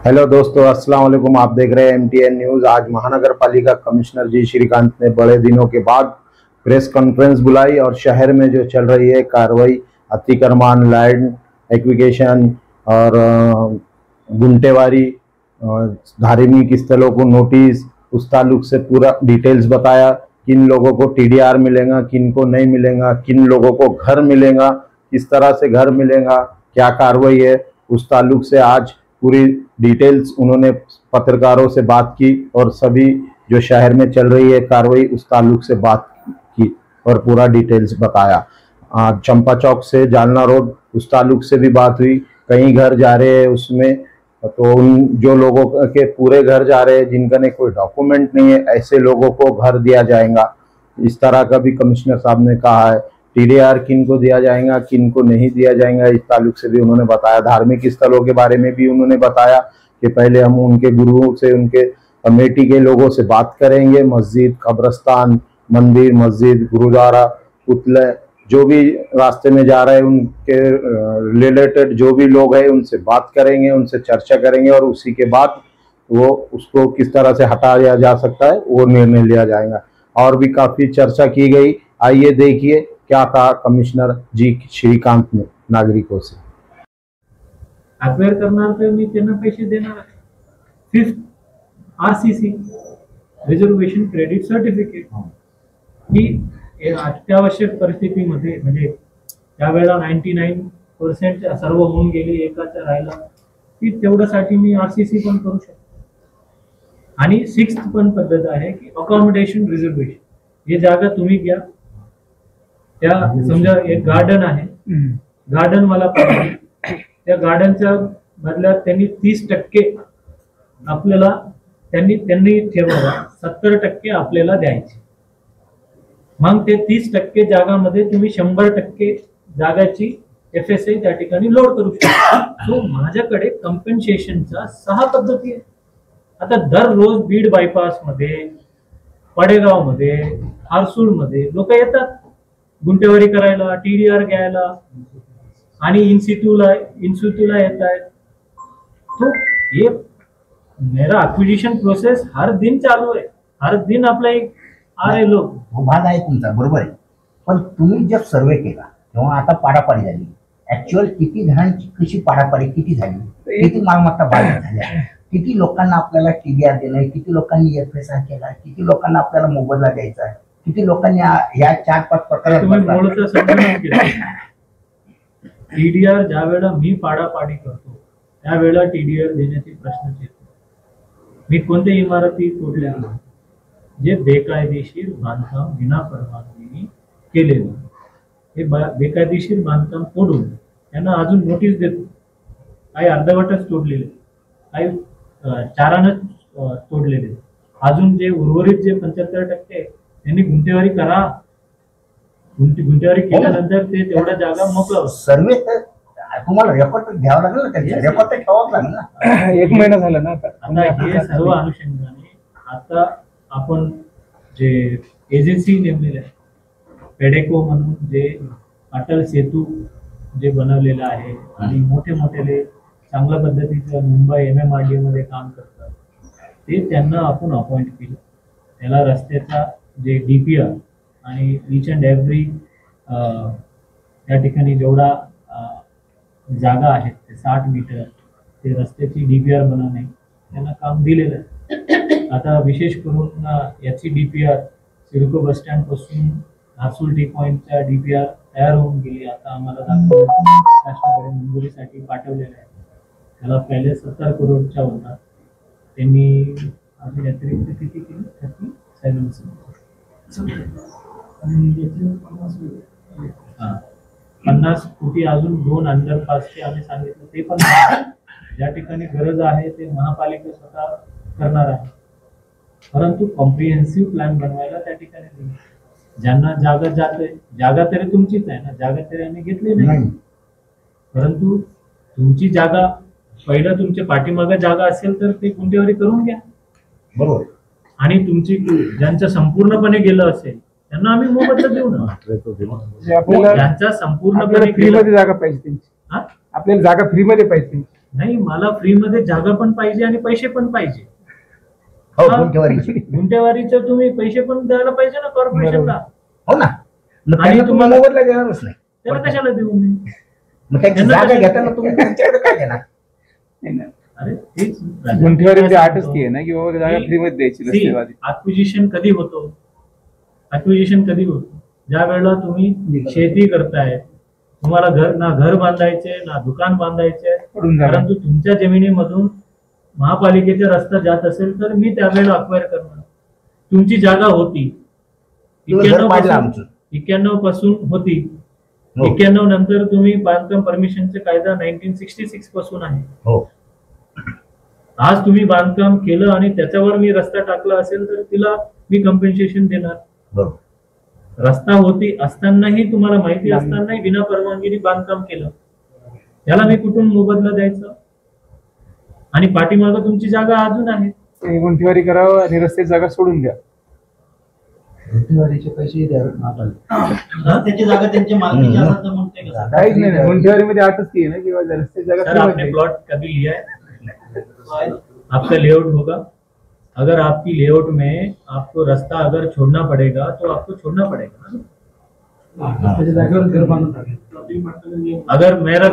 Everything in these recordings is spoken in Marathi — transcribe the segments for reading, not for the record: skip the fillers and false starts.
हेलो दोस्तों, अस्सलाम वालेकुम। आप देख रहे हैं MTN न्यूज। आज महानगर पालिका कमिश्नर जी श्रीकांत ने बड़े दिनों के बाद प्रेस कॉन्फ्रेंस बुलाई और शहर में जो चल रही है कार्रवाई, अतिक्रमण, लैंड एक्विजिशन और गुंटेवारी, धार्मिक स्थलों को नोटिस, उस ताल्लुक से पूरा डिटेल्स बताया। किन लोगों को TDR मिलेगा, किन को नहीं मिलेगा, किन लोगों को घर मिलेगा, किस तरह से घर मिलेगा, क्या कार्रवाई है, उस ताल्लुक से आज पूरी डिटेल्स उन्होंने पत्रकारों से बात की और सभी जो शहर में चल रही है कार्रवाई उस ताल्लुक से बात की और पूरा डिटेल्स बताया। चंपा चौक से जालना रोड उस ताल्लुक से भी बात हुई। कई घर जा रहे हैं उसमें, तो उन जो लोगों के पूरे घर जा रहे हैं जिनका ने कोई डॉक्यूमेंट नहीं है, ऐसे लोगों को घर दिया जाएगा। इस तरह का भी कमिश्नर साहब ने कहा है। TDR किन को दिया जाएगा, किन को नहीं दिया जाएगा, इस ताल्लुक से भी उन्होंने बताया। धार्मिक स्थलों के बारे में भी उन्होंने बताया कि पहले हम उनके गुरुओं से, उनके कमेटी के लोगों से बात करेंगे। मस्जिद, कब्रस्तान, मंदिर, मस्जिद, गुरुद्वारा, पुतले, जो भी रास्ते में जा रहे हैं उनके रिलेटेड जो भी लोग हैं उनसे बात करेंगे, उनसे चर्चा करेंगे और उसी के बाद वो उसको किस तरह से हटाया जा सकता है वो निर्णय लिया जाएगा। और भी काफी चर्चा की गई। आइए देखिए क्या कहा कमिश्नर जी श्रीकांत ने नागरिकों से। अक्वायर करणार तर मी त्यांना पैसे देणार आहे। Fifth RCC reservation credit certificate ही अत्यावश्यक परिस्थितीमध्ये म्हणजे त्यावेळेला 99% सर्व होऊन गेली, एकाचा राहिला की तेवढ्यासाठी मी RCC पण करू शकतो। आणि सिक्स्थ पण पद्धत आहे की अकोमोडेशन रिझर्वेशन। हे जागा तुम्ही घ्या, त्या समजा एक गार्डन आहे, गार्डन मला पाहिजे, त्या गार्डनच्या बदल्यात त्यांनी 30% आपल्याला त्यांनी ठेवावा, 70% आपल्याला द्यायचे। मग ते 30% जागामध्ये तुम्ही 100% जागाची FSI त्या ठिकाणी लोड करू शकता। सो माझ्याकडे कॉम्पेन्सेशनचा 6 पद्धती आहेत। आता दररोज बीड बायपास मध्ये, पडेगाव मध्ये, आरसूळ मध्ये लोक येतात गुंटेवारी करायला, TDR घ्यायला आणि इन्स्टिट्यूटला येत आहेत। तो ये मेरा एक्विजिशन प्रोसेस हर दिन चालू है, हर दिन आपला एक आ रहे लोग। वो भाग आहे तुमचा, बरोबर आहे। पण तुम्ही जब सर्वे केला तेव्हा आता पाडापाडी झाली, ऍक्च्युअल किती घरांची कशी पाडापाडी किती झाली, किती मालमत्ता बाधित झाल्या, किती लोकांना आपल्याला TDR देणं, किती लोकांनी FSI केला, किती लोकांना आपल्याला मोबदला द्यायचा आहे, किती लोकांनी या 4-5 प्रकारात TDR ज्या वेळेला मी पाडापाडी करतो त्यावेळेला TDR देण्याची प्रश्नच येतो। मी कोणत्या इमारती तोडल्या जे बेकायदेशीर बांधकाम विना परवानगीने केलेलं, हे बेकायदेशीर बांधकाम तोडून त्यांना अजून नोटीस देतो। काही अर्धवटच तोडलेले, काही चारानच तोडलेले, अजून जे उर्वरित जे 75% त्यांनी गुंटेवारी करा। गुंटेवारी केल्यानंतर ते तेवढा जागा मोकळा। सर्वे तर तुम्हाला रेकॉर्ड घ्यावं लागेल ना, त्याचे रेकॉर्ड तर ठेवावं लागेल ना। 1 महिना झाला ना आता हे सर्व अनुषंगाने आता आपण जे एजन्सी नेमलेले आहे, पेडेको म्हणून जे अटल सेतू जे बनवलेलं आहे आणि मोठे मोठे चांगल्या पद्धतीचं मुंबई MMRDA मध्ये काम करतात, ते त्यांना आपण अपॉइंट केलं। त्याला रस्त्याचा जे DPR आणि ईच अँड एव्हरी त्या ठिकाणी जेवढा जागा आहेत ते 60 मीटर ते रस्त्याची DPR बनवणे त्यांना काम दिलेलं आहे। आता विशेष करून याची DPR सिडको बस स्टँड पासून आरसूल टी पॉइंटच्या DPR तयार होऊन गेली। आता आम्हाला शासनाकडे मंजुरीसाठी पाठवलेलं आहे। त्याला पहिले 70 करोडच्या होता, त्यांनी अजून अतिरिक्त किती केली, 37 50 कोटी अजून 2 अंडरपासचे आम्ही सांगितलं, ते पण ज्या ठिकाणी गरज आहे ते महापालिका स्वतः करणार आहे। परंतु कॉम्प्रिहेन्सिव्ह प्लॅन बनवायला त्या ठिकाणी ज्यांना जागा जाते, जागा तरी तुमचीच आहे ना, जागा तरी आम्ही घेतली नाही, परंतु तुमची जागा पहिलं तुमच्या पाठीमागे जागा असेल तर ते गुंटेवारी करून घ्या, बरोबर। आणि तुमची ज्यांचं संपूर्णपणे गेलं असेल त्यांना आम्ही मोबदला देऊ ना। ज्यांचा संपूर्णपणे फ्री मध्ये जागा पाहिजे त्यांची, आपल्याला जागा फ्री मध्ये पाहिजे। नाही, मला फ्री मध्ये जागा पण पाहिजे आणि पैसे पण पाहिजे. हो, गुंठेवारीची. गुंठेवारीचे तुम्ही पैसे पण द्यायला पाहिजे ना कॉर्पोरेशनला. हो ना, मग आणि त्यांना तुम्ही तुम्हाला- मोबदला देणारच नाही. त्याला कशाला देऊ मी? मग त्यांची त्यांना जागा कशा- घेताना तुम्ही त्यांच्याकडे काय देणार? अरे तेच गुंठेवारी आठच ती आहे ना की बाबा जागा फ्री मध्ये द्यायची रस्तेवादी. अक्विजिशन कधी होतो? अक्विजिशन कधी होतो? ज्या वेळेला तुम्ही शेती करताय, तुम्हाला घर बांधायचे ना दुकान बांधायचे, पडून जाणार. परंतु तुमच्या जमिनीमधून महापालिकेचा रस्ता जात असेल तर मी त्यावेळेला अक्वायर करणार. तुमची जागा होती तुम्ही घर पाडलं आमचं. 91 पासून होती. हो. 91 नंतर तुम्ही बांधकाम परमिशनचा कायदा 1966 पासून आहे. हो, आज तुम्ही बांधकाम केलं आणि त्याच्यावर मी रस्ता टाकला असेल तर तिला मी कम्पेन्सेशन देणार. बरोबर. रस्ता होती असतानाही, तुम्हाला माहिती असतानाही बिना परवानगीने बांधकाम केलं, त्याला मी कुठून मोबदला द्यायचा? आणि पाठीमागं तुमची जागा अजून आहे. ते गुंठेवारी करावं आणि रस्ते जागा सोडून द्या. गुंठेवारीचे पैसे द्यावे महापालिका. त्याची जागा त्यांच्या मालकीची असेल तर मग ते कसं? काहीच नाही, गुंठेवारी मध्ये आठच ती आहे ना किंवा रस्ते जागा सर, free आपने मध्ये. प्लॉट कभी लिया है? आपका लेआउट होगा, अगर आपकी लेआउट में आपको रास्ता अगर छोड़ना पड़ेगा तो आपको छोड़ना पड़ेगा ना. त्याच्या जागेवर घर बांधून टाकेल. अगर मेरा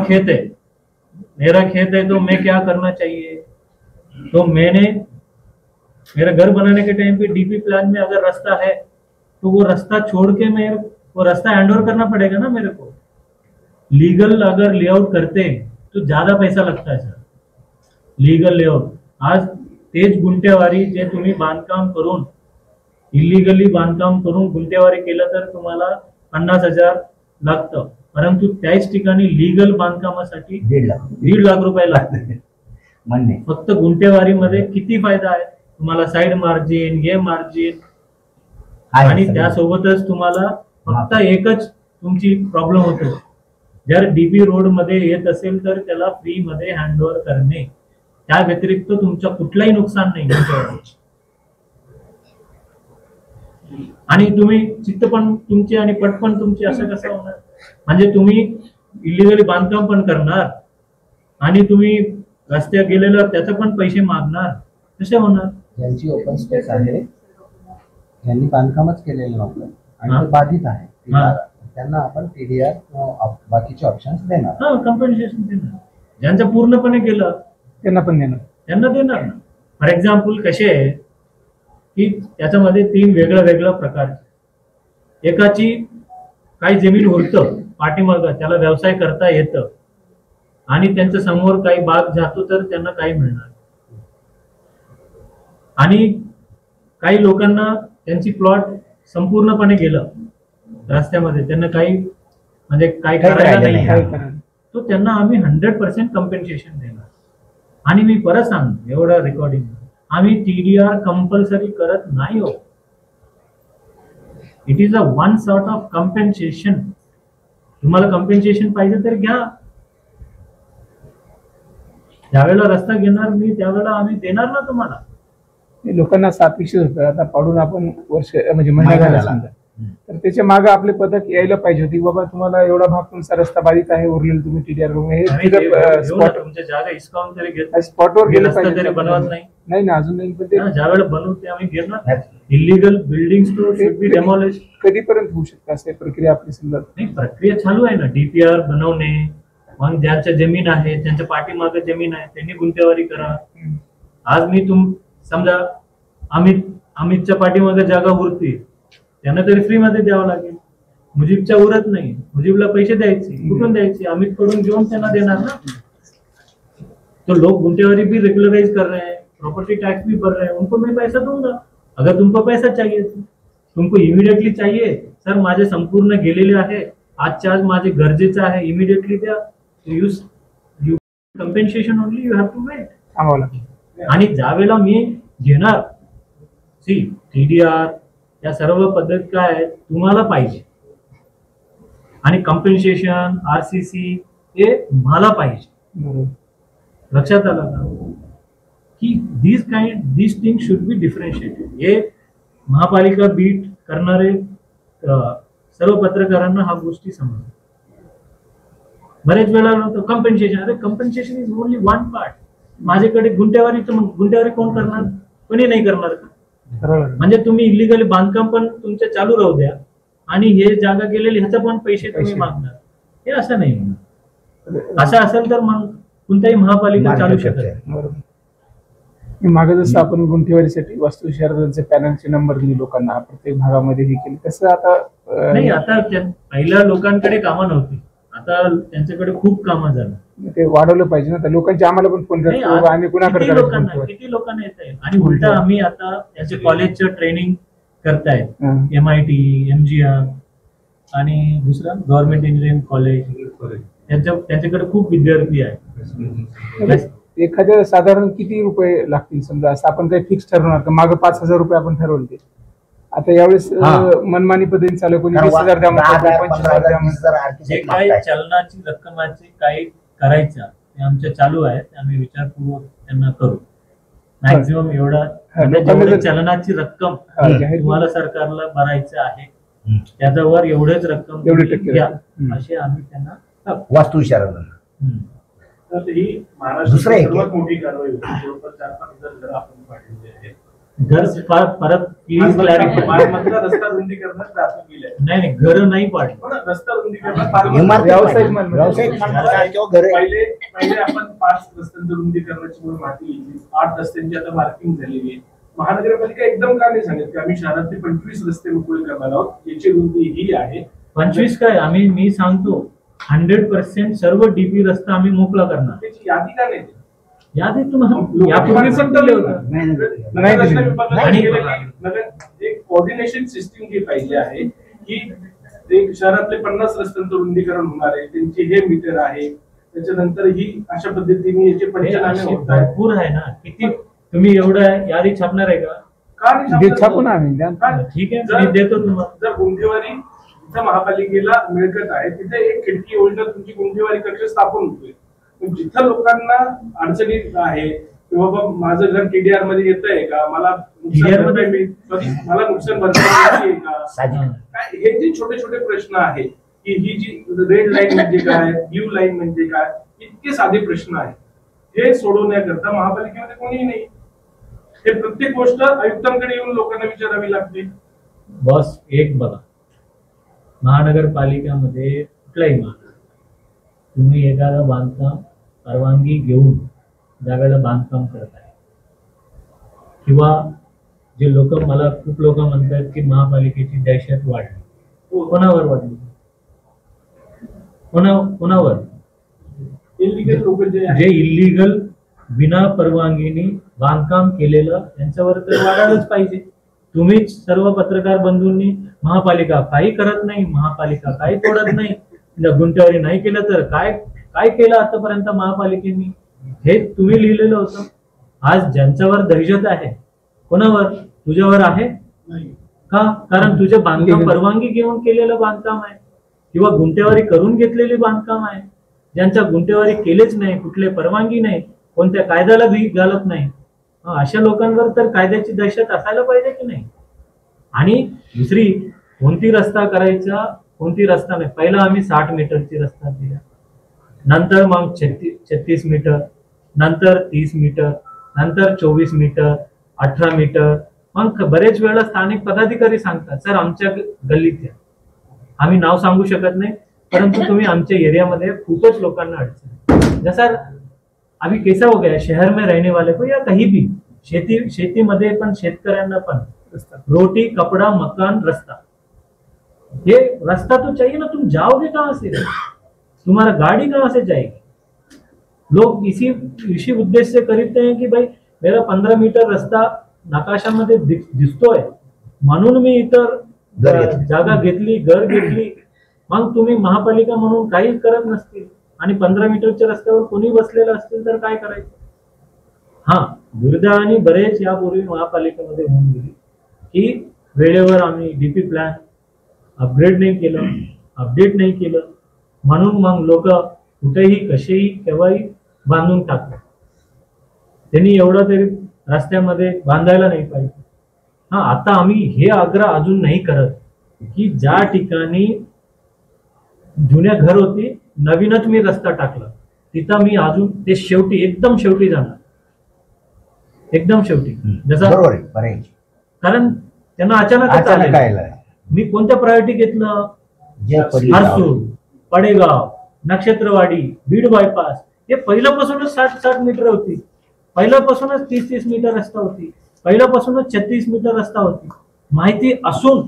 खेत है तो मैं क्या करना चाहिए? तो मैंने मेरा घर बनाने के टाइम पे डीपी प्लान में अगर रास्ता है तो वो रास्ता छोड़ के मैं वो रास्ता हैंड ओवर करना पड़ेगा ना मेरे को. लीगल अगर लेआउट करते तो ज्यादा पैसा लगता है सर. लीगल लेआउट आज तेच गुंठेवारी जे तुम्ही बांधकाम करून इलिगली बांधकाम करून गुंठेवारी केलं तर तुम्हाला 50,000 लागतं, परंतु त्याच ठिकाणी लीगल बांधकामासाठी 1.5 लाख रुपये लागतात. म्हणणे. फक्त गुंठेवारीमध्ये किती फायदा आहे तुम्हाला? साइड मार्जिन, हे मार्जिन, आहे आणि सगळं. त्यासोबतच तुम्हाला फक्त एकच तुमची प्रॉब्लेम होतो, जर डीपी रोड मध्ये येत असेल तर त्याला फ्री मध्ये हँडओव्हर करणे. त्या व्यतिरिक्त तुमचं कुठलाही नुकसान नाही गुंठेवारीचं. आणि तुम्ही चित्त पण तुमची आणि पट पण तुमची, असं कसं होणार? म्हणजे तुम्ही इलिगली बांधकाम पण करणार आणि तुम्ही रस्त्यावर गेलेलं त्याचं पण पैसे मागणार, कसे होणार? ज्यांची ओपन स्पेस आहे यांनी बांधकामच केलेलं नव्हतं आणि हा. ते बाधित आहे, हा. त्यांना आपण TDR किंवा बाकीचे ऑप्शन्स देणार. हा, कम्पेन्सेशन देणार. ज्यांचं पूर्णपणे केलं त्यांना पण देणार. त्यांना देणार ना. फॉर एक्झाम्पल कसे आहे की त्याच्यामध्ये 3 वेगळ्या प्रकार. एकाची काही जमीन उरतं पाठीमागं, त्याला व्यवसाय करता येतं आणि त्यांच्या समोर काही बाग जातो तर त्यांना काही मिळणार. आणि काही लोकांना त्यांची प्लॉट संपूर्णपणे गेलं रस्त्यामध्ये, त्यांना काही म्हणजे काही काही करायला राहिलं नाही नाही. काय करणार? तो त्यांना आम्ही 100% कम्पेन्सेशन देणार. आणि मी परत सांगतो, एवढं रेकॉर्डिंग, आम्ही TDR कंपल्सरी करत नाही हो. It is a one sort of compensation. तुम्हाला कम्पेन्सेशन पाहिजे तर घ्या. ज्यावेळेला रस्ता घेणार मी त्यावेळेला आम्ही देणार ना तुम्हाला. हे लोकांना अपेक्षित होतं. आता पाडून आपण वर्ष म्हणजे महिना झाला समजा, तर त्याच्या मागे आपले पथक यायला पाहिजे होती. बाबा तुम्हाला एवढा भाग तुमचा रस्ता बाधित आहे, उरलेलं तुम्ही TDR आम्ही घेऊ ना, तुमच्या जागा हिसकावून तरी घेत स्पॉटवर गेलं रस्ता तरी पाहिजे. बनवत नाही. नाही ना, अजून नाही. पण ते ज्यावेळेला बनवू ते आम्ही घेणार. Illegal buildings too should be demolish. कधीपर्यंत होऊ शकतं असं प्रक्रिया आपली समजा? नाही, प्रक्रिया चालू आहे ना. DPR बनवणे, मग ज्यांच्या जमीन आहे त्यांच्या पाठीमागे जमीन आहे त्यांनी गुंठेवारी करा. आज मी समजा अमितच्या पाठीमागे जागा उरते, त्यांना तरी फ्री मध्ये द्यावं लागेल. मुजीबच्या उरत नाही, मुजीबला पैसे द्यायचे, कुठून द्यायचे? अमित कडून घेऊन त्यांना देणार ना. तो लोग गुंठेवारी भी रेगुलराइज कर रहे हैं, प्रॉपर्टी टैक्स भी भर रहे हैं, उनको मैं पैसा दूंगा. अगर तुमको पैसा चाहिए, तुमको इमिडिएटली चाहिए, सर माझे संपूर्ण गेलेले आहे, आजच्या आज माझे गरजेचं आहे, इमिडिएटली द्या. You compensation only, you have to wait. थांबावं लागेल. आणि ज्यावेळेला मी घेणार TDR, या सर्व पद्धत काय आहे तुम्हाला पाहिजे, आणि कम्पेन्सेशन RCC हे मला पाहिजे. बरोबर. लक्षात आलं का की दिस थिंग शुड बी डिफरेन्शिएटेड. हे महापालिका बीट करणारे सर्व पत्रकारांना हा गोष्टी समजतात. बरेच वेळा कम्पेन्सेशन, अरे compensation is only one part. माझ्याकडे गुंठेवारी, तर मग गुंठेवारी कोण करणार? कोणी नाही करणार का? म्हणजे तुम्ही इलिगल बांधकाम पण तुमच्या चालू राहू द्या आणि हे जागा गेलेली ह्याचा पण पैसे तुम्ही मागणार, हे असं नाही होणार. असं असेल तर मग कोणत्याही महापालिका चालू शकत नाही. बरोबर. मागे जसं आपण गुंठेवारीसाठी वास्तू शहरांचे पॅनलचे नंबर दिले लोकांना प्रत्येक भागामध्ये हे केले, तसं आता नाही. आता पहिल्या लोकांकडे कामं नव्हती, आता त्यांच्याकडे खूप कामं झालं. ते वाढवलं पाहिजे ना. लोकांचे आम्हाला पण फोन नाही, करतात आम्ही कुणाकडे किती लोकांना येत आहे. आणि उलटा आम्ही आता त्यांच्या कॉलेजचं ट्रेनिंग करतायत, MIT, MGR आणि दुसरा गव्हर्नमेंट इंजिनिअरिंग कॉलेज, त्यांच्याकडे खूप विद्यार्थी आहेत. एखाद्या साधारण किती रुपये लागतील समजा, असं आपण काही फिक्स ठरवणार का? मागे 5,000 रुपये आपण ठरवले ते, आता यावेळेस मनमानी पद्धतीने चालू, कोणी 20,000 द्या, 25,000 द्या. जे काही चलनाची रक्कमाचे काही करायचं ते आमच्या चालू आहे, आम्ही विचारपूर्वक त्यांना करू. मॅक्झिमम एवढा जेवढी चलनाची रक्कम तुम्हाला सरकारला भरायचं आहे त्याच्यावर एवढेच रक्कम घ्या, असे आम्ही त्यांना वास्तू शहराला. तर ही महाराष्ट्राची सर्वात मोठी कारवाई होती. जवळपास 4-5 घर आपण पाडलेले आहेत. घर परत प्लीज क्लॅरिफाय, मालमत्ता रस्ता रुंदीकरणात दाखल केलंय. नाही, घर नाही पाडलं, रस्ता रुंदीकरणात व्यावसायिक पहिले आपण 5 रस्त्यांचं रुंदीकरणाची माहिती घेतली, 8 रस्त्यांची आता मार्किंग झालेली आहे. महानगरपालिका एकदम का नाही सांगत की आम्ही शहरातले 25 रस्ते मोकळे करणार आहोत, याची रुंदी ही आहे. 25 काय, मी सांगतो 100% सर्व DP रस्ता आम्ही मोकळा करणार. त्याची यादी का नाही? यादी तुम्हाला यापूर्वी पण दिले होतं. आणि एक कोऑर्डिनेशन सिस्टीम जी पाहिजे आहे की एक शहरातले 50 रस्त्यांचं रुंदीकरण होणार आहे, त्यांची हे मीटर आहे, त्याच्यानंतर ही अशा पद्धतीने याचे पंचनामे होत आहेत. भरपूर आहे ना. किती तुम्ही एवढं यादी छापणार आहे का? छापून आम्ही ठीक आहे, मी देतो तुम्हाला. जर गुंठेवारी जिथं महापालिकेला मिळकत आहे तिथे एक खिडकी योजना तुमची गुंठेवारी कक्ष स्थापन होतोय. जिथं लोकांना अडचणी आहे किंवा माझं घर TDR मध्ये येतंय का, मला नुकसान भरपाई का, हे जे छोटे छोटे प्रश्न आहेत की ही जी रेड लाईन म्हणजे काय, ब्ल्यू लाईन म्हणजे काय, इतके साधे प्रश्न आहेत, हे सोडवण्याकरता महापालिकेमध्ये कोणीही नाही. हे प्रत्येक गोष्ट आयुक्तांकडे येऊन लोकांना विचारावी लागते. बस एक बघा, महानगरपालिकामध्ये कुठलाही तुम्ही एखादा बांधकाम परवानगी घेऊन जागेला बांधकाम करत आहे, किंवा जे लोक, मला खूप लोक म्हणतात की महापालिकेची दहशत वाढली, कोणावर वाढली? कोणावर? इलिगल लोक जे इलिगल बिना परवानगीने बांधकाम केलेलं त्यांच्यावर तर वाढायलाच पाहिजे. तुम्हीच सर्व पत्रकार बंधूंनी महापालिका काही करत नाही, महापालिका काही तोडत नाही, गुंठेवारी नाही केलं तर काय केलं आतापर्यंत महापालिकेने, हे तुम्ही लिहिलेलं होतं. आज ज्यांच्यावर दहशत आहे, कोणावर? तुझ्यावर आहे का? कारण तुझे बांधकाम परवानगी घेऊन केलेलं बांधकाम आहे किंवा गुंठेवारी करून घेतलेली बांधकाम आहे. ज्यांच्या गुंठेवारी केलेच नाही, कुठले परवानगी नाही, कोणत्या कायद्याला भी घालत नाही, अशा लोकांवर तर कायद्याची दहशत असायला पाहिजे की नाही. आणि दुसरी, कोणती रस्ता करायचा, कोणती रस्ता नाही. पहिला आम्ही 60 मीटरची रस्ता दिला, नंतर मग 36 मीटर, नंतर 30 मीटर, नंतर 24 मीटर, 18 मीटर. मग बरेच वेळा स्थानिक पदाधिकारी सांगतात, सर आमच्या गल्लीत आहे, आम्ही नाव सांगू शकत नाही, परंतु तुम्ही आमच्या एरियामध्ये खूपच लोकांना अडचण. जसा अभी कैसा हो गया शहर में रहने वाले को या कहीं भी, शेतीमध्ये पण शेतकऱ्यांना पण रोटी, कपड़ा, मकान, रास्ता, ये रास्ता तो चाहिए ना. तुम जाओगे कहां से, तुम्हारा गाड़ी कहां से जाएगी? लोग इसी उद्देश्य से खरीदते हैं कि भाई मेरा 15 मीटर रस्ता नकाशामध्ये दिसतोय म्हणून मी इतर जागा घेतली, घर घेतली. मग तुम्ही महापालिका म्हणून काही करत नसतील आणि 15 मीटरच्या रस्त्यावर कोणी बसलेलं असतील तर काय करायचं? हा, दुर्दैवाने बरेच यापूर्वी महापालिकेमध्ये होऊन गेली की वेळेवर आम्ही DP प्लॅन अपग्रेड नाही केलं, अपडेट नाही केलं, म्हणून मग लोक कुठेही कसेही केव्हाही बांधून टाकतात. त्यांनी एवढं तरी रस्त्यामध्ये बांधायला नाही पाहिजे. हा, आता आम्ही हे आग्रह अजून नाही करत की ज्या ठिकाणी जुन्या घर होती नवीनच मी रस्ता टाकला तिथं मी अजून ते शेवटी एकदम शेवटी जाणार, एकदम शेवटी. जसा बरोबर आहे, बरं आहे. कारण त्यांना अचानक अचानक आलं. मी कोणत्या प्रायोरिटी घेतलं, जे पडली हरसूळ, पडेगाव, नक्षत्रवाडी, बीड बायपास हे पहिल्यापासूनच 60 मीटर होती, पहिल्यापासूनच 30 मीटर रस्ता होती, पहिल्यापासूनच 36 मीटर रस्ता होती. माहिती असून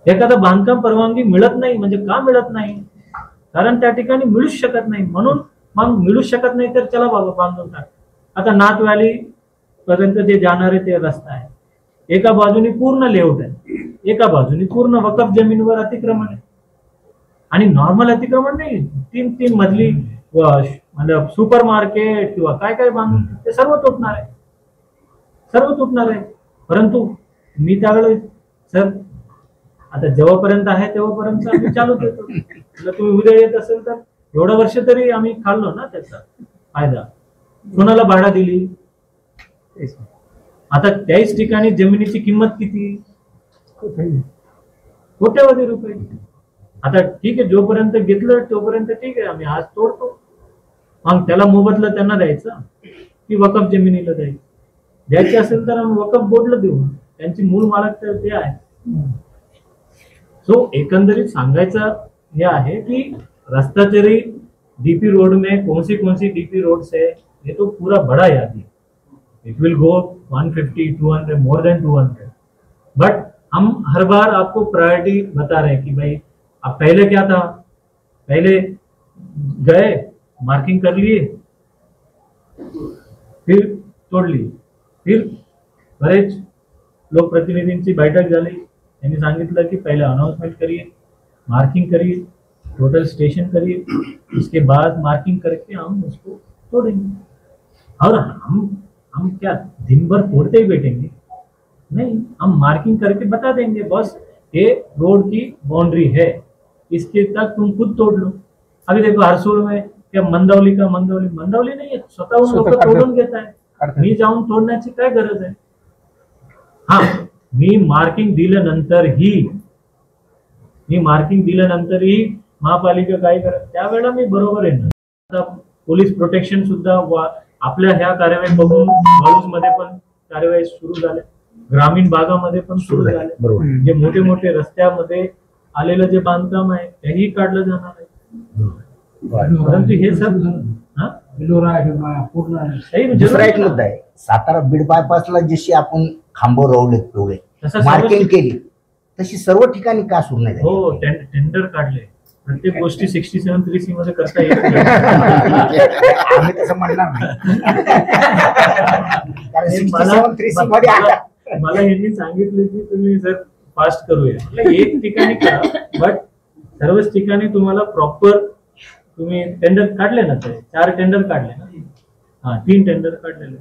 एखादा बांधकाम परवानगी मिळत नाही. म्हणजे का मिळत नाही? कारण त्या ठिकाणी मिळूच शकत नाही. म्हणून मग मिळूच शकत नाही तर चला बाबा बांधून टाक. आता नाथ व्हॅली पर्यंत जे जाणारे ते रस्ता आहे, एका बाजूने पूर्ण लेआउट आहे, एका बाजूने पूर्ण वकफ जमीनवर अतिक्रमण आहे. आणि नॉर्मल अतिक्रमण नाही, 3 मजली मतलब सुपर मार्केट किंवा काय काय बांधून ते सर्व तुटणार आहे, सर्व तुटणार आहे. परंतु मी त्यावेळेस सर आता जेव्हापर्यंत आहे तेव्हापर्यंत आम्ही चालू देतो. तुम्ही उद्या येत असेल तर एवढं वर्ष तरी आम्ही खाल्लो ना त्याचा फायदा. कोणाला भाडा दिली? आता त्याच ठिकाणी जमिनीची किंमत किती? कोट्यवधी रुपये. आता ठीक आहे, जोपर्यंत घेतलं तोपर्यंत ठीक आहे, आम्ही आज तोडतो. मग त्याला मोबदला त्यांना द्यायचा की वकफ जमिनीला द्यायची असेल तर आम्ही वकफ बोर्डला देऊ, त्यांची मूळ मालक तर ते आहे. सो एकंदरीत सांगायचं हे आहे की रास्ता चरी डीपी रोड में कौन सी डीपी रोड्स है, ये तो पूरा बड़ा याद है. It will go 150, 200, more than 200. But हम हर बार आपको प्रायोरिटी बता रहे हैं कि भाई अब पहले क्या था, पहले गए मार्किंग कर लिए फिर तोड़ ली. फिर बरेच लोकप्रतिनिधींची बैठक झाली, त्यांनी सांगितलं की पहले अनाउंसमेंट करिए, मार्किंग करिए, टोटल स्टेशन करिए, उसके बाद मार्किंग करके हम उसको तोड़ेंगे. और हम क्या दिन भर तोड़ते ही बैठेंगे? नहीं, हम मार्किंग करके बता देंगे बस ये रोड की बाउंड्री है, इसके तक तुम खुद तोड़ लो. अभी देखो हरसूल में क्या मंदवली नाही आहे, स्वतःहून लोक तोडून घेत आहे. मी जाऊन तोडण्याची काय गरज आहे? हा, मी मार्किंग दिल्यानंतरही महापालिका काय करत त्यावेळेला मी बरोबर आहे ना. आता पोलीस प्रोटेक्शन सुद्धा आपल्या ह्या कारवाई बघून वाळूज मध्ये पण कारवाई सुरू झाल्या, ग्रामीण भागामध्ये पण सुरू झाल्या. जे मोठे मोठे रस्त्यामध्ये आलेलं जे बांधकाम आहे तेही काढलं जाणार आहे. परंतु हे सब दुसरा एक मुद्दा आहे, सातारा बीड बायपासला जशी आपण खांबो रोवले तेवढे मार्किंग केली तशी सर्व ठिकाणी का सुरू नाही झाली? हो, टेंडर काढले. प्रत्येक गोष्टी 67(3)C मध्ये करता येत नाही. आम्ही तसं म्हणणार नाही. कारण 67(3)C मध्ये आता मला यांनी सांगितलं की तुम्ही जर फास्ट करूया, एक ठिकाणी करा, बट सर्वच ठिकाणी तुम्हाला प्रॉपर तुम्ही टेंडर काढले ना, ते 4 टेंडर काढले ना, हाँ 3 टेंडर काढलेले.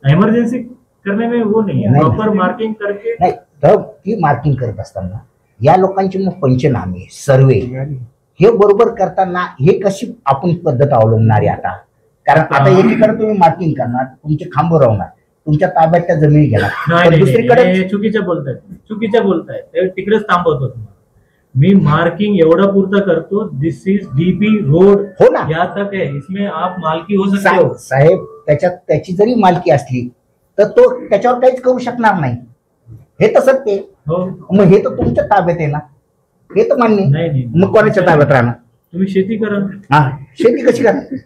इमर्जन्सी करने में वो नहीं है, प्रॉपर मार्किंग करके नाही. तर ती मार्किंग करत असताना या लोकांचे मग पंचनामे सर्वे हे बरोबर करताना हे कशी आपण पद्धत अवलंबणार आहे आता? कारण आता एकीकडे तुम्ही मार्किंग करणार, तुमचे खांब राहणार, तुमच्या ताब्यात त्या जमिनी घेणार, दुसरीकडे चुकीच्या बोलतायत ते तिकडेच थांबवतो. मी मार्किंग एवढा पुरता करतो, दिस इज डीपी रोड, हो ना, या तक है, इसमें आप मालकी हो सकते हो. साहेब त्याच्यात त्याची जरी मालकी असली तर तो त्याच्यावर काहीच करू शकणार नाही, हे तर सत्य आहे. हो, मग हे तर तुमच्या ताब्यात आहे ना, हे तर मान्य नाही. मग कोणाच्या ताब्यात राहणार? तुम्ही शेती करा. हा, शेती कशी करणार?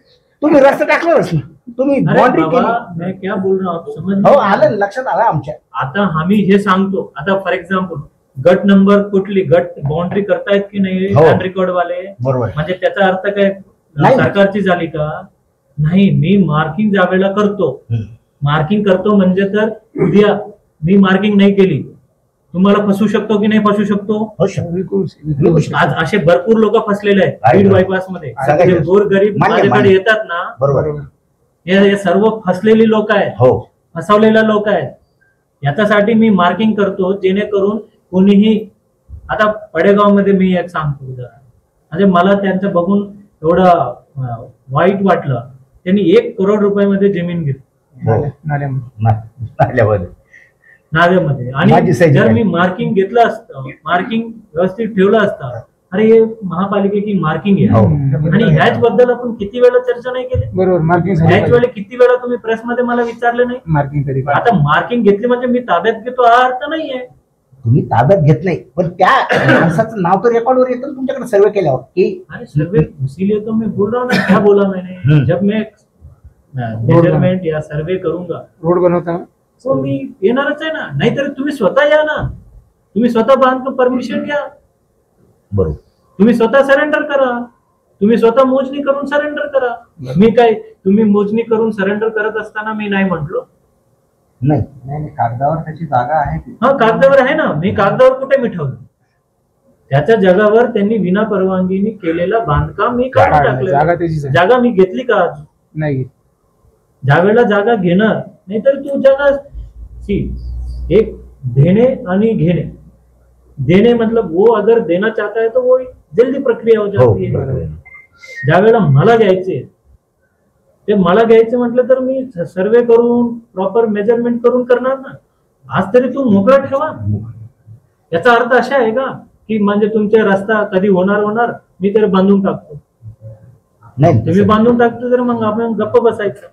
तुम्ही रस्ता टाकलाच ना, तुम्ही बाउंड्री केली. मैं क्या बोल रहा हूँ आप समझ? हो, आलं लक्षात आलं आमच्या. आता आम्ही हे सांगतो, आता फॉर एक्झाम्पल गट नंबर कुठली गट बाउंड्री करतायत की नाही लँड रेकॉर्ड वाले, बरोबर, म्हणजे त्याचा अर्थ काय नाही. सरकारची झाली का? नाही, मी मार्किंग ज्या वेळेला करतो, मार्किंग करतो म्हणजे तर उद्या मी मार्किंग नाही केली, तुम्हाला फसू शकतो की नाही फसू शकतो? आज असे भरपूर लोक फसलेले आहेत बीड बायपास मध्ये. गोरगरीब माझ्याकडे येतात ना, बरोबर, हे सर्व फसलेली लोक आहेत, हो, फसवलेल्या लोक आहेत. याच्यासाठी मी मार्किंग करतो जेणेकरून कोणीही, आता पडेगाव मध्ये मी एक सांगतो उदाहरण, म्हणजे मला त्यांचं बघून एवढं वाईट वाटलं. त्यांनी 1 करोड रुपयामध्ये जमीन घेतली नाल्यामध्ये, आणि जर मी मार्किंग घेतलं असतं, मार्किंग व्यवस्थित ठेवलं असतं अरे हे महापालिकेची मार्किंग हो. आहे आणि ह्याच बद्दल आपण किती वेळा चर्चा नाही केली. बरोबर, मार्किंग ह्याच वेळी किती वेळा तुम्ही प्रेसमध्ये मला विचारले नाही. मार्किंग तरी आता मार्किंग घेतली म्हणजे मी ताब्यात घेतो हा अर्थ नाहीये. तुम्ही ताब्यात घेत नाही, पण त्या माणसाचं नाव तर रेकॉर्डवर येतं तुमच्याकडे सर्वे केल्यावर की अरे सर्वे इसीलिए तो मैं बोल रहा हूँ ना, क्या बोला मैंने, जब मैं मेजरमेंट या सर्वे करूंगा रोड बनवताना तो मी येणारच आहे ना. नाहीतर तुम्ही स्वतः या ना, तुम्ही स्वतः बांधकाम परमिशन घ्या, बरोबर. तुम्ही स्वतः सरेंडर करा, तुम्ही स्वतः मोजणी करून सरेंडर करा. मी काय तुम्ही मोजणी करून सरेंडर करत असताना मी नाही म्हटलो. नाही नाही नाही, कागदावर त्याची जागा आहे ती. हा कागदावर आहे ना, मी कागदावर कुठे मिठवलं. त्याच्या जगावर त्यांनी विना परवानगीने केलेलं बांधकाम मी काढून जागा टाकलं. त्याचीच आहे. जागा मी घेतली का आज? नाही ज्यावेळेला जागा घेणार, नाहीतर तू जागा सी एक देने आणि घेणे. देने मतलब वो अगर देना चाहता है तो वो जल्दी प्रक्रिया हो जाती है. बरोबर. ज्यावेळेला मला घ्यायचे ते मला घ्यायचे म्हटलं तर मी सर्वे करून प्रॉपर मेजरमेंट करून करणार ना. आज तरी तू मोकळा ठेवा. याचा अर्थ असा आहे का की म्हणजे तुमचा रस्ता कधी होणार मी तर बांधून टाकतो. नाही तुम्ही बांधून टाकतो तर मग आपण गप्प बसायचं.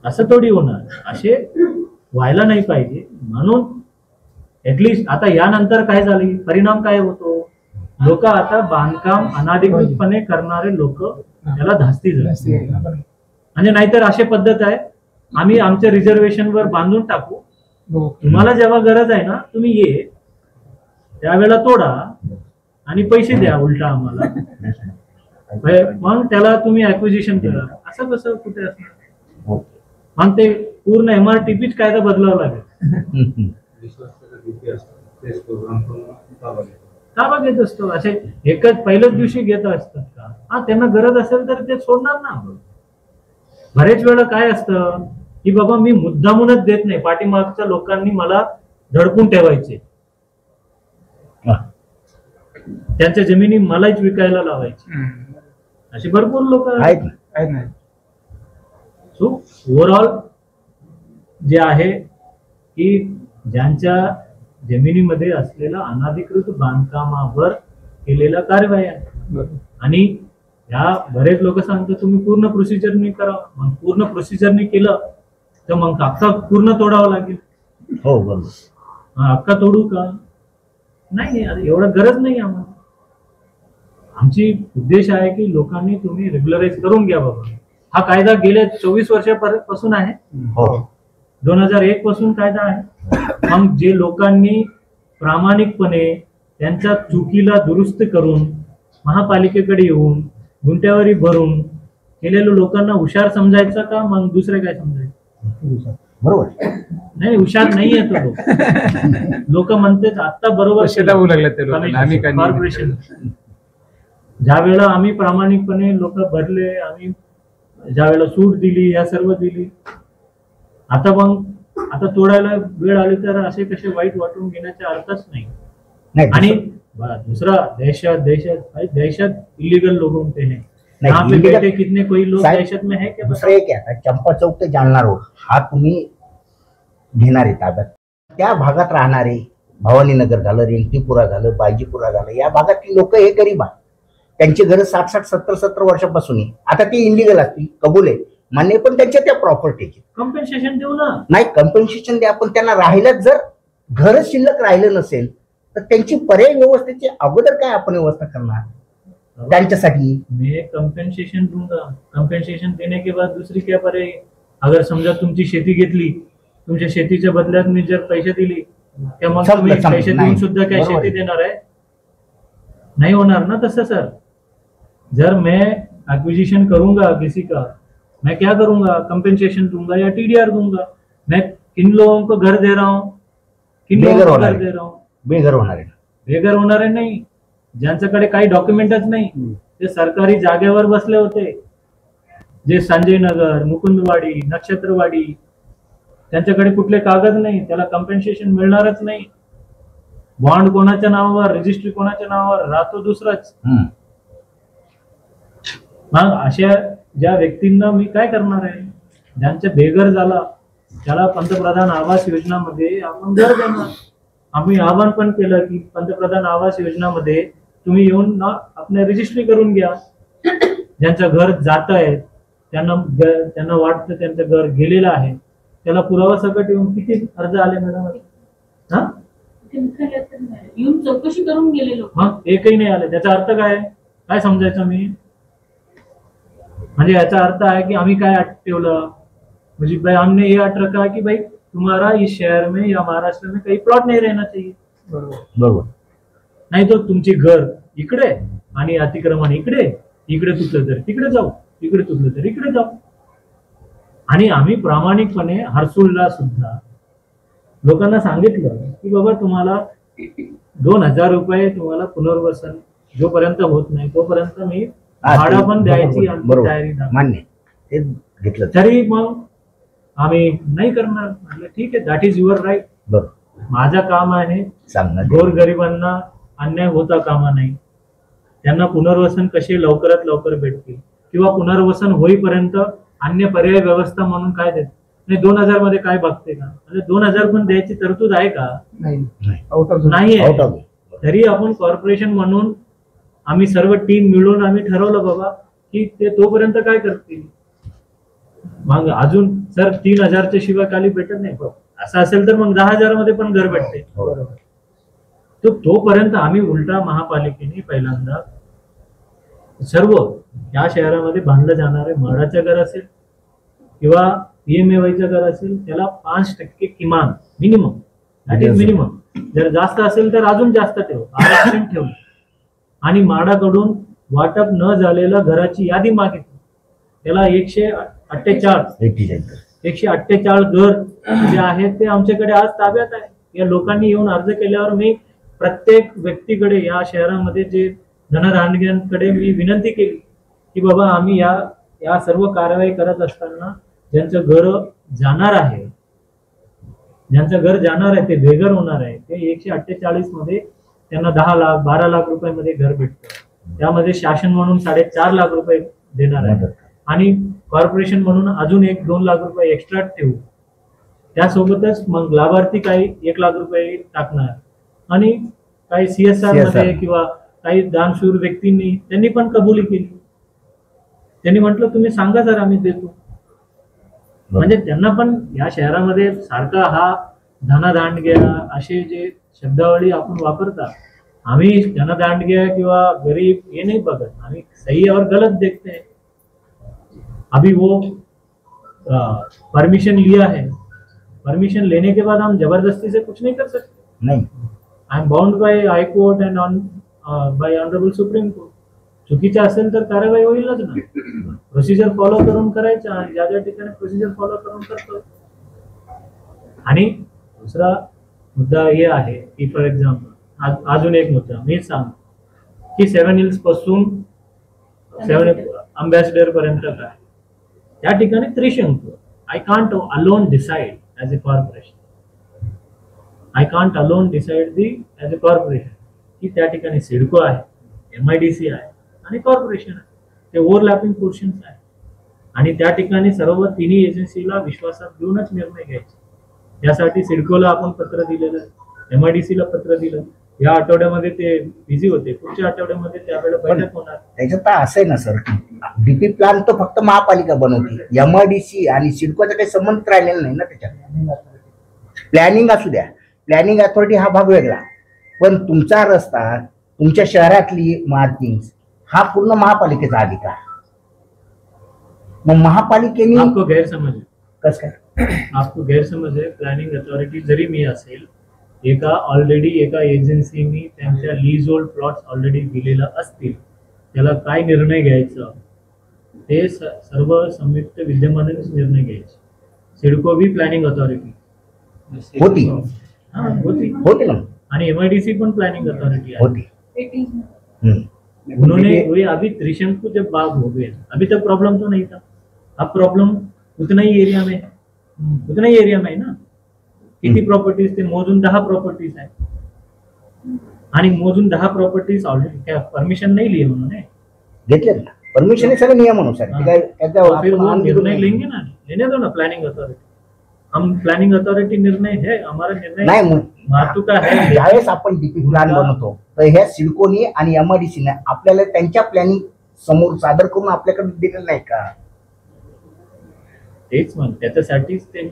असं थोडी होणार. असे व्हायला नाही पाहिजे. म्हणून ऍटलिस्ट आता यानंतर काय झाले, परिणाम काय होतो, लोक आता बांधकाम अनाधिकृतपणे करणारे लोक त्याला धास्ती झाले. म्हणजे नाहीतर अशी पद्धत आहे, आम्ही आमच्या रिझर्वेशन वर बांधून टाकू, तुम्हाला जेव्हा गरज आहे ना तुम्ही ये, त्यावेळेला तोडा आणि पैसे द्या उलटा आम्हाला, मग त्याला तुम्ही ऍक्विजिशन करा. असं कसं कुठे असणार. मग ते पूर्ण MRTPच कायदा बदलावा लागेल. ताबा घेत असतो असे एकच पहिल्याच दिवशी घेत असतात का? हा त्यांना गरज असेल तर ते सोडणार ना. बरेच वेळा काय असतं की बाबा मी मुद्दामूनच देत नाही, पाठीमागच्या लोकांनी मला धडकून ठेवायचे, त्यांच्या जमिनी मलाच विकायला लावायचे, असे भरपूर लोक आहेत ना. आहेत नाही. सो ओव्हरऑल जे आहे की ज्यांच्या जमिनीमध्ये असलेल्या अनाधिकृत बांधकामावर केलेल्या कारवाया बरोबर. आणि ह्या बरेच लोक सांगतात तुम्ही पूर्ण प्रोसिजरनी करा. मग पूर्ण प्रोसिजरनी केलं तर मग हक्का पूर्ण तोडावं लागेल. हो बरोबर. हक्का तोडू का? नाही, एवढं गरज नाही आम्हाला. आमची उद्देश आहे की लोकांनी तुम्ही रेग्युलराइज करून घ्या बाबा. हा कायदा गेल्या 24 वर्षापासून आहे, हो 2001 पासून कायदा आहे. मग जे लोकांनी प्रामाणिकपणे त्यांच्या चुकीला दुरुस्त करून महापालिकेकडे येऊन गुंठ्यावरी भरून केलेल्या लोकांना हुशार समजायचं का मग दुसरे काय समजायचं? बरोबर. नाही, हुशार नाही आहे तो लोक म्हणते आता बरोबर शेतावू लागले ते लोक. आम्ही काय कॉर्पोरेशन ज्या वेळेला आम्ही प्रामाणिकपणे लोक भरले, आम्ही ज्या वेळेला सूट दिली, या सर्व दिली, आता मग आता तोडायला वेळ आली तर असे कसे वाईट वाटून घेण्याचा अर्थच नाही. नाही आणि दूसरा दहशत इलीगल लोगों पे है. नहीं, यहाँ पे illegal- बैठे कितने कोई लोग साहेब, दहशत में है क्या? दुसरं एक आहे, चंपा चौक ते जालना रोड हा तुम्ही घेणार आहे ताब्यात. त्या भागात राहणारे भवानीनगर झालं, रेंगटीपुरा झालं, बायजीपुरा झालं, या भागातली लोक हे गरीब आहेत. त्यांची घरं 60-60, 70-70 वर्षापासून आहे. आता ती इलिगल असतील, कबूल आहे, मान्य, पण त्यांच्या त्या प्रॉपर्टीची कॉम्पेन्सेशन देऊ ना. नाही, कम्पेन्सेशन द्या, पण त्यांना राहिलं जर घर शिल्लक राहिलं नसेल तर त्यांची पर्याय व्यवस्थेची अगोदर काय आपण व्यवस्था करणार त्यांच्यासाठी? मैं कंपेंसेशन दूंगा. कंपेंसेशन देने के बाद दूसरी क्या पड़े? अगर समजा तुमची शेती घेतली, तुमच्या शेतीच्या बदल्यात मी जर पैसे दिली, त्या मग तुम्ही संपलं, पैसे नाही. देऊन सुद्धा काय बरोबर शेती आहे. देणार आहे? नहीं होणार ना तसं सर. जर मैं एक्विजिशन करूंगा किसी का, मैं क्या करूंगा? कंपेंसेशन दूंगा या TDR दूंगा. मैं किन लोगों को घर दे रहा हूँ, किन लोगों को घर दे रहा हूँ? बेघर होणार आहे. बेघर होणारे नाही, ज्यांच्याकडे काही डॉक्युमेंटच नाही, ते सरकारी जागेवर बसले होते, जे संजय नगर, मुकुंदवाडी, नक्षत्रवाडी, त्यांच्याकडे कुठले कागद नाही, त्याला कंपेन्सेशन मिळणारच नाही. बॉन्ड कोणाच्या नावावर, रजिस्ट्री कोणाच्या नावावर, राहतो दुसराच. मग अशा ज्या व्यक्तींना मी काय करणार आहे? ज्यांचा बेघर झाला त्याला पंतप्रधान आवास योजनामध्ये आपण घर देणार. आम्ही आवाहन पण केलं की पंतप्रधान आवास योजनामध्ये तुम्ही येऊन ना आपल्या रजिस्ट्री करून घ्या. ज्यांचं घर जात आहे त्यांना वाटतं त्यांचं घर गेलेलं आहे, त्याला पुरावा सकट येऊन किती अर्ज आले मॅडम? हा, येऊन चौकशी करून गेले लोक. मग एकही नाही आले. त्याचा अर्थ काय समजायचं मी? म्हणजे याचा अर्थ आहे की आम्ही काय अट ठेवलं, म्हणजे भाई हमने ये अट रखा कि भाई तुम्हारा इस शहर में या महाराष्ट्र में कहीं प्लॉट नहीं रहना चाहिए. बरोबर. नाही तो तुमची घर इकडे आणि अतिक्रमण इकडे तुटलं तर तिकडे जाऊ, इकडे तुटलं तर इकडे जाऊ. आणि आम्ही प्रामाणिकपणे हर्सुलला सुद्धा लोकांना सांगितलं की बाबा तुम्हाला 2,000 रुपये तुम्हाला पुनर्वसन जोपर्यंत होत नाही तोपर्यंत मी भाडं पण द्यायची आमची तयारी नाही. मान्य, ते घेतलं. तरी मग आम्ही नाही करणार. म्हटलं ठीक आहे, दॅट इज युअर राईट. माझं काम आहे सांगणार गोरगरिबांना अन्याय होता कामा नाही, त्यांना पुनर्वसन कसे लवकरात लवकर भेटतील किंवा पुनर्वसन होईपर्यंत अन्य पर्याय व्यवस्था म्हणून काय देत नाही. 2,000 मध्ये काय बघते का? म्हणजे 2,000 पण द्यायची तरतूद आहे का? नाही आहे. तरी आपण कॉर्पोरेशन म्हणून आम्ही सर्व टीम मिळून आम्ही ठरवलं बाबा की ते तोपर्यंत काय करतील. मग अजून सर 3,000च्या शिवाय खाली भेटत नाही. असं असेल तर मग 10,000 मध्ये पण घर भेटते. तर तोपर्यंत आम्ही उलटा महापालिकेने पहिल्यांदा सर्व या शहरामध्ये बांधलं जाणारे म्हाडाचं घर असेल किंवा PMAYचं घर असेल त्याला 5% किमान मिनिमम, दॅट इज मिनिमम. जर जास्त असेल तर अजून जास्त आरक्षण ठेवलं आणि म्हाडाकडून वाटप न झालेलं घराची यादी मागितली. त्याला 148 घर जे आहेत ते आमच्याकडे आज ताब्यात आहे. या लोकांनी येऊन अर्ज केल्यावर मी प्रत्येक व्यक्तीकडे या शहरामध्ये जे धनधानग्यांकडे मी विनंती केली की बाबा आम्ही या सर्व कारवाई करत असताना ज्यांचं घर जाणार आहे ते बेघर होणार आहे ते 148 मध्ये त्यांना 10 लाख 12 लाख रुपयामध्ये घर भेटतं. त्यामध्ये शासन म्हणून 4.5 लाख रुपये देणार आहे आणि कॉर्पोरेशन म्हणून अजून 1-2 लाख रुपये एक्स्ट्रा ठेवू. त्यासोबतच मग लाभार्थी काही 1 लाख रुपये टाकणार आणि काही CSR मध्ये किंवा काही दानशूर व्यक्तींनी त्यांनी पण कबुली केली. त्यांनी म्हटलं तुम्ही सांगा जर आम्ही देतो. म्हणजे त्यांना पण या शहरामध्ये सारखा हा धनादांडग्या असे जे शब्दावली आपण वापरतात, आम्ही धनादांडग्या किंवा गरीब हे नहीं बघत, आम्ही सही और गलत देखते हैं. अभी वो परमिशन लिया है, परमिशन लेने के बाद हम जबरदस्ती से कुछ नहीं कर सकते. नहीं, I am bound by high court and bye honourable supreme court. चुकीचं असेल तर कारवाई होईलच ना. प्रोसिजर फॉलो करून करायचं आणि ज्या ज्या ठिकाणी प्रोसिजर फॉलो करून करतो. आणि दुसरा मुद्दा हे आहे की फॉर एक्झाम्पल अजून एक मुद्दा मी सांगतो की 7 हिल्स पासून 7 अँबॅसिडर पर्यंत काय त्या ठिकाणी त्रिशंकू. I can't alone decide as a corporation. I can't alone decide as a corporation की त्या ठिकाणी सिडको आहे, MIDC आहे आणि कॉर्पोरेशन आहे. ते ओव्हरलॅपिंग पोर्शन्स आहे आणि त्या ठिकाणी सर्व तिन्ही एजन्सीला विश्वासात घेऊनच निर्णय घ्यायचे. यासाठी सिडकोला आपण पत्र दिलेलं, MIDCला पत्र दिलं. या आठवड्यामध्ये ते बिझी होते, पुढच्या आठवड्यामध्ये त्यावेळेला बैठक होणार. त्याच्यात तर असं आहे ना सर, DP प्लॅन तर फक्त महापालिका बनवते, MIDC आणि सिडकोचा काही संबंध राहिलेला नाही ना त्याच्यात. प्लॅनिंग असू द्या, प्लॅनिंग अथॉरिटी हा भाग वेगळा, पण तुमचा रस्ता तुमच्या शहरातली मार्किंग हा पूर्ण महापालिकेचा अधिकार. मग महापालिकेने आपको गैरसमज है. कसं काय? आपको गैरसमज आहे. प्लॅनिंग अथॉरिटी जरी मी असेल, एका एजन्सीनी त्यांच्या लीज होल्ड प्लॉट्स ऑलरेडी दिलेला असतील, त्याला काय निर्णय घ्यायचा ते सर्व संयुक्त विद्यमानेच निर्णय घ्यायचे. सिडको भी प्लॅनिंग अथॉरिटी होती होती ना, आणि MIDC पण प्लॅनिंग अथॉरिटी होती. उन्होंने अभी त्रिशंकु जब बाग हो गए, अभी तक प्रॉब्लम तो नहीं था. अब प्रॉब्लम उतना ही एरिया में है ना. किती प्रॉपर्टीज ते मोजून 10 प्रॉपर्टीज आहे आणि मोजून 10 प्रॉपर्टीज ऑलरेडी क्या परमिशन नहीं ली उन्होंने, घेतले ना परमिशन सगळे नियमानुसार. फिर वो निर्णय लेंगे ना, लेने दो ना प्लानिंग अथॉरिटी. हम प्लानिंग अथॉरिटी निर्णय है, हमारा निर्णय नाही वाहतूक आहे. ज्यावेळेस आपण डीपी प्लॅन बनवतो तर ह्या सिडकोनी आणि एमआयडीसीने आपल्याला त्यांच्या प्लॅनिंग समोर सादर करून आपल्याकडे दिलेलं नाही का? तेच म्हण त्याच्यासाठीच ते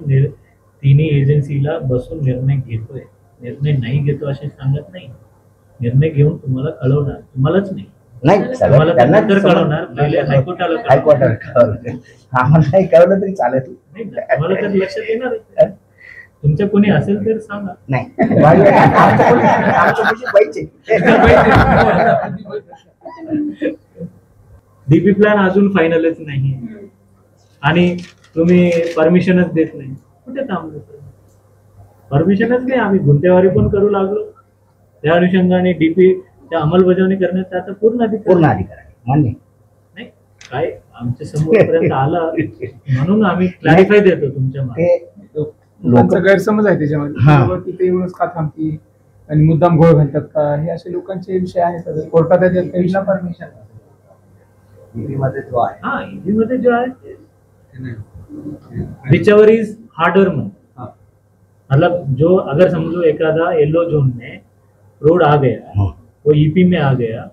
तिन्ही एजन्सीला बसून निर्णय घेतोय. निर्णय नाही घेतो असे सांगत नाही. निर्णय घेऊन तुम्हाला कळवणार, तुम्हालाच नाही, नाही तुम्हाला तर त्यांना नंतर कळवणार. पहिले हायकोर्टाला कळवणार. हायकोर्टाला कळवलं. आम्हाला नाही कळवलं तरी चालेल. नाही, तुम्हाला तर लक्षात येणार. तुमच्या कोणी असेल तर सांगा. नाही आमच्या पैसे पाहिजे. डीपी प्लॅन अजून फायनलच नाही आणि तुम्ही परमिशनच देत नाही. कुठे थांबलो? परमिशनच नाही. आम्ही गुंतेवारी पण करू लागलो. त्या अनुषंगाने डीपी त्या अंमलबजावणी करण्याचा आता पूर्ण अधिकार आहे. मान्य नाही. काय आमच्या समोरपर्यंत आला म्हणून आम्ही क्लॅरिफाय देतो तुमच्या मागे. लोकांचा गैरसमज आहे त्याच्यामध्ये. तिथे येऊनच का थांबती आणि मुद्दाम घोळ घालतात का, हे असे लोकांचे विषय आहेत. कोर्टात त्याच्यात परमिशन मध्ये जो आहे, हा ईबी मध्ये जो आहे whichever is harder में, मतलब जो अगर समझो एकादा येलो जोन में रोड आ गया, वो ईपी में आ गया,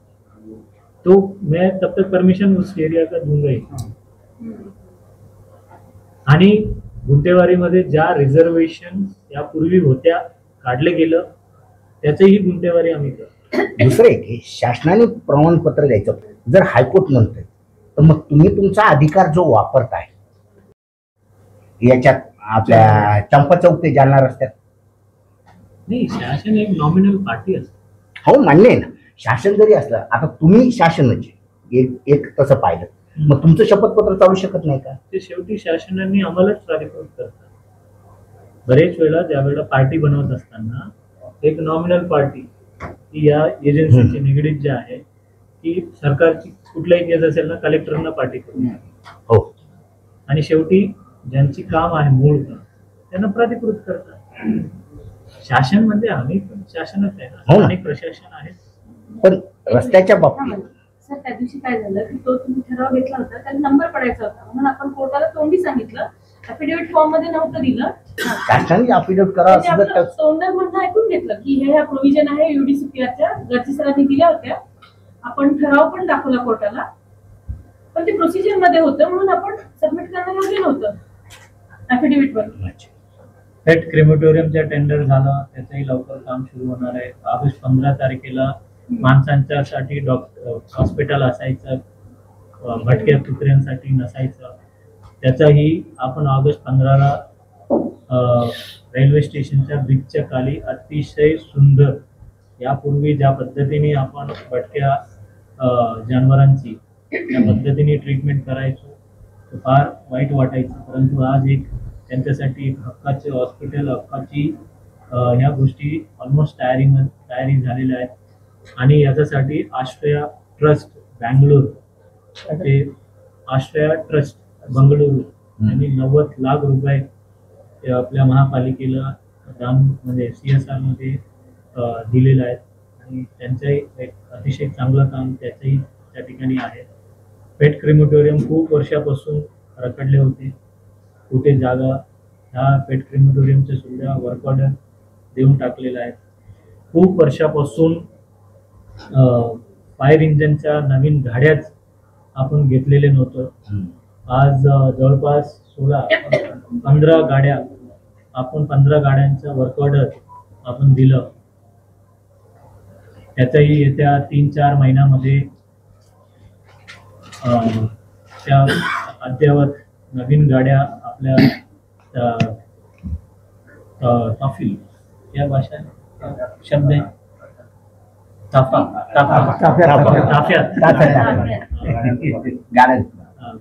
तो मैं तब तक परमिशन उस एरिया का दूंगा ही. आणि गुंतेवारीमध्ये ज्या रिझर्वेशन यापूर्वी होत्या काढले गेलं त्याचंही गुंतेवारी आम्ही करतो. दुसरं एक शासनाने प्रमाणपत्र द्यायचं. जर हायकोर्ट म्हणतंय तर मग तुम्ही तुमचा अधिकार जो वापरताय याच्यात आपल्या चंपा चौक ते जालना रस्त्यात, नाही, शासन एक नॉमिनल पार्टी असते. हो मान्य आहे ना. शासन जरी असलं, आता तुम्ही शासनाचे एक तसं पाहिलं, मग तुमचं शपथपत्र चालू शकत नाही का? ते शेवटी शासनाने आम्हालाच कार्यक्रम करतात. बरेच वेळा ज्या वेळेला पार्टी बनवत असताना एक नॉमिनल पार्टी की या एजन्सीची निगडीत जे आहे की सरकारची कुठलाही केस असेल ना कलेक्टरना पार्टी करून, हो, आणि शेवटी ज्यांची काम आहे मूळ काम त्यांना प्राधिकृत करतात. शासन म्हणजे आम्ही पण शासनच आहे ना, अनेक प्रशासन आहे. पण रस्त्याच्या बाबतीत सर त्या दिवशी काय झालं की तो तुम्ही ठराव घेतला होता, त्याला नंबर पडायचा होता म्हणून आपण कोर्टाला तोंडी सांगितलं, अफिडेव्हिट फॉर्म मध्ये नव्हतं दिलं. शासनाने अफिडेव्हिट करा असं जर तोंडात म्हणणं ऐकून घेतलं की हे ह्या प्रोव्हिजन आहे युडीसीपीआरच्या, गरजी सरांनी दिल्या होत्या. आपण ठराव पण दाखवला कोर्टाला, पण ते प्रोसिजर मध्ये होतं म्हणून आपण सबमिट करणं योग्य नव्हतं अफिडेव्हिट वर. पेट क्रेमेटोरियमचा टेंडर झाला, त्याचंही लवकर काम सुरू होणार आहे. ऑगस्ट 15 तारखेला माणसांच्यासाठी हॉस्पिटल असायचं, भटक्या कुत्र्यांसाठी नसायचं. त्याचाही आपण ऑगस्ट 15ला रेल्वे स्टेशनच्या ब्रिजच्या खाली अतिशय सुंदर, यापूर्वी ज्या पद्धतीने आपण भटक्या जनावरांची त्या पद्धतीने ट्रीटमेंट करायचो फार वाईट वाटायचं. परंतु आज एक त्यांच्यासाठी एक हक्काचे हॉस्पिटल, हक्काची ह्या गोष्टी ऑलमोस्ट तयारी झालेल्या आहेत. आणि याच्यासाठी आश्रया ट्रस्ट बँगलोर, ते आश्रया ट्रस्ट बंगळुरू यांनी 90 लाख रुपये आपल्या महापालिकेला दान म्हणजे CSR मध्ये दिलेलं आहे. आणि त्यांचंही एक अतिशय चांगलं काम त्याचंही त्या ठिकाणी आहे. पेट क्रेमेटोरियम खूप वर्षापासून रखडले होते. कुठे जागा, ह्या पेट क्रेमेटोरियमचे सुद्धा वर्क ऑर्डर देऊन टाकलेलं आहे. खूप वर्षापासून फायर इंजिनच्या नवीन गाड्याच आपण घेतलेले नव्हतं. आज जवळपास 15 गाड्या, आपण 15 गाड्यांचं वर्क ऑर्डर आपण दिलं. त्याचाही येत्या 3-4 महिन्यामध्ये त्या अद्ययावत नवीन गाड्या आपल्या ताफी या भाषा शब्द आहे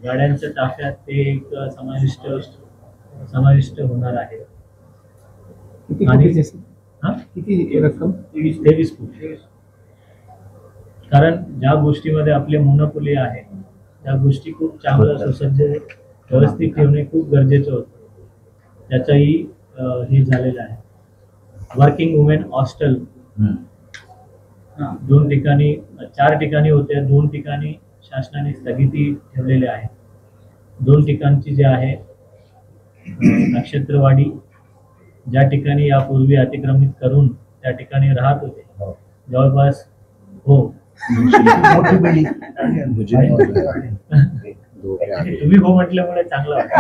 गाड्यांच्या ताफ्यात ते एक समाविष्ट होणार आहे. किती रक्कम? 23 कोटी. कारण ज्या गोष्टीमध्ये आपले मोनोपोली आहे त्या गोष्टी खूप चांगलं सुसज्ज व्यवस्थित ठेवणे खूप गरजेचं होतं. त्याचंही हे झालेलं आहे. वर्किंग वुमेन हॉस्टेल 2 ठिकाणी, 4 ठिकाणी होत्या, 2 ठिकाणी शासनाने स्थगिती ठेवलेले आहे. 2 ठिकाणची जे आहे नक्षत्रवाडी ज्या ठिकाणी यापूर्वी अतिक्रमित करून त्या ठिकाणी राहत होते जवळपास हो मोठी बिल्डिंग तुम्ही हो म्हटल्यामुळे चांगलं वाटतं.